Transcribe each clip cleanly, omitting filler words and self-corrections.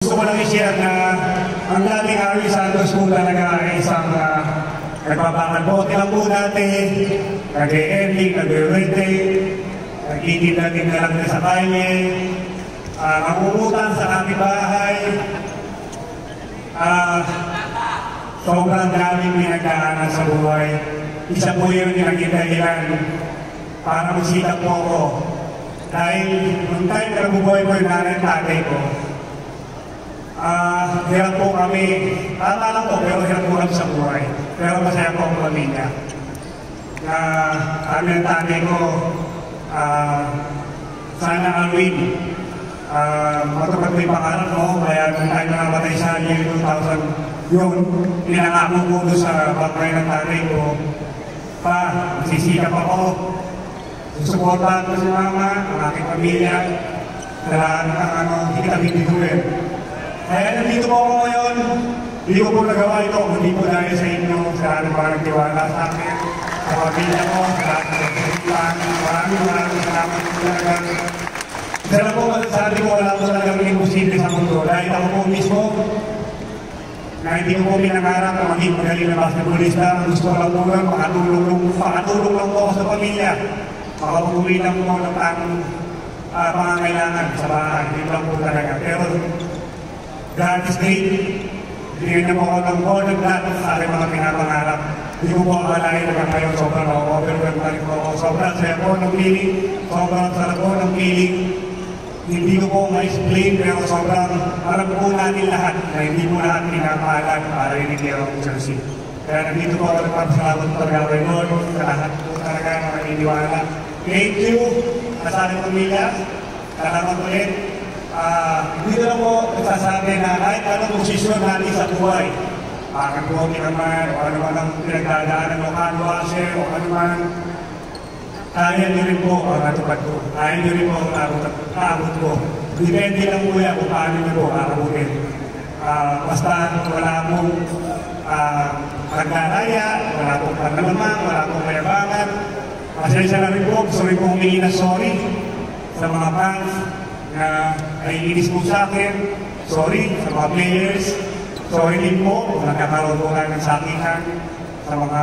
gusto ko lang i-share na ang dating Harry Santos po talaga ay isang nagpapangal bote lang po dati, nag-e-ending, nag-e-rete, nagtitinda-tinda lang na sa kalye, nangungutang sa aming bahay, sobrang daming pinagdaanan sa buhay. Isa po yun yung naging dahilan para magsikap po ako. Dahil nung time na nabubuhay po yung nanay tatay ko, hirap po kami, tama lang po, pero hirap po kami sa buhay. Pero masaya po ang pamilya. Kami ng tatay ko, sana Alwin, matupad ko yung pangalan ko, kaya nung time na namatay sa year 2000, yun, pinangako ko doon sa pagkain ng tatay ko, magsisikap ako, susuportahan ko si mama, ang aking pamilya, hindi kita bibiguin. Kaya nandito po ako ngayon, hindi ko po nagawa ito, hindi po dahil sa inyo, sa ating mga nagtiwala sa akin, sa pamilya ko, sa ating pagkakilan, maraming salamat po talaga. Isa na po masasabi ko, wala po talagang imposible sa mundo, dahil ako po mismo, na hindi ko po pinangarap na maging magaling na basketballista, gusto ko lang po lang, makatulong lang po ako sa pamilya, makapag-uwi lang po ng pangangailangan sa bahay, hindi lang po talaga. Pero, God is great. Bigyan niyo po ako ng all of that sa aking mga pinapangarap. Hindi ko po akalain na ngayon sobrang overwhelmed na rin po ako. Sobrang saya po ng feeling, sobrang sarap po ng feeling. Hindi ko po ma-explain, pero sobrang alam po natin lahat na hindi po lahat pinapahalan para hindi ang jersey. Kaya nandito po ako nagpapasalamat talaga kay Lord sa lahat po talaga na maniniwala. Thank you sa ating pamilya. Salamat ulit. Hindi na po nagsasabi na kahit anong posisyon natin sa buhay, pagkakuti naman, o ano man ang pinagdadaanan o kanwasher, o ano man, kaya nyo rin po ang natupad ko. Kaya nyo rin po ang naabot ko. Depende lang po yan kung paano nyo po aabutin. Basta wala pong pagdaraya, wala pong pagdalamang, wala pong mayabangan. Pasensya na rin po, gusto rin po humingi na sorry sa mga fans na ay inis po sa akin. Sorry sa mga players. Sorry din po kung nagkakaroon po kayo ng sakitan sa mga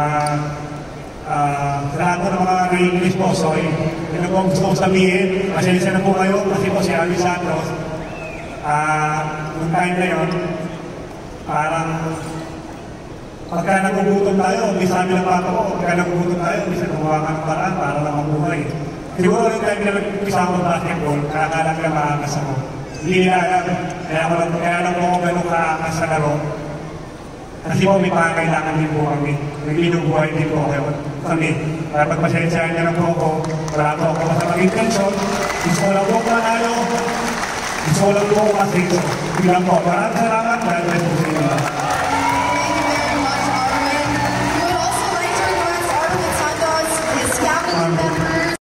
sa lahat po ng mga naiinis po. Sorry. Yun po gusto kong sabihin. Pasensya na po kayo kasi po si Harry Santos noong time na yun parang pagka nagugutom tayo, bisa namin ang papa ko, pagka nagugutom tayo, bisa gumawa ka ng paraan para lang mabuhay. Siguro yung time na nag-umpisa ako ng basketball, nakakala ka maakas ako. Hindi nila alam. Kaya lang po ako ganun kaakas sa laro. Kasi po may pangangailangan din po kami. Nag-inubuhay din po kami. Kaya pagpasensyahan niya lang po ako, wala po ako masamang intensyon. Gusto ko lang po manalo. Gusto ko lang po kasi. Hindi lang po. Maraming salamat. Dahil po sa inyo.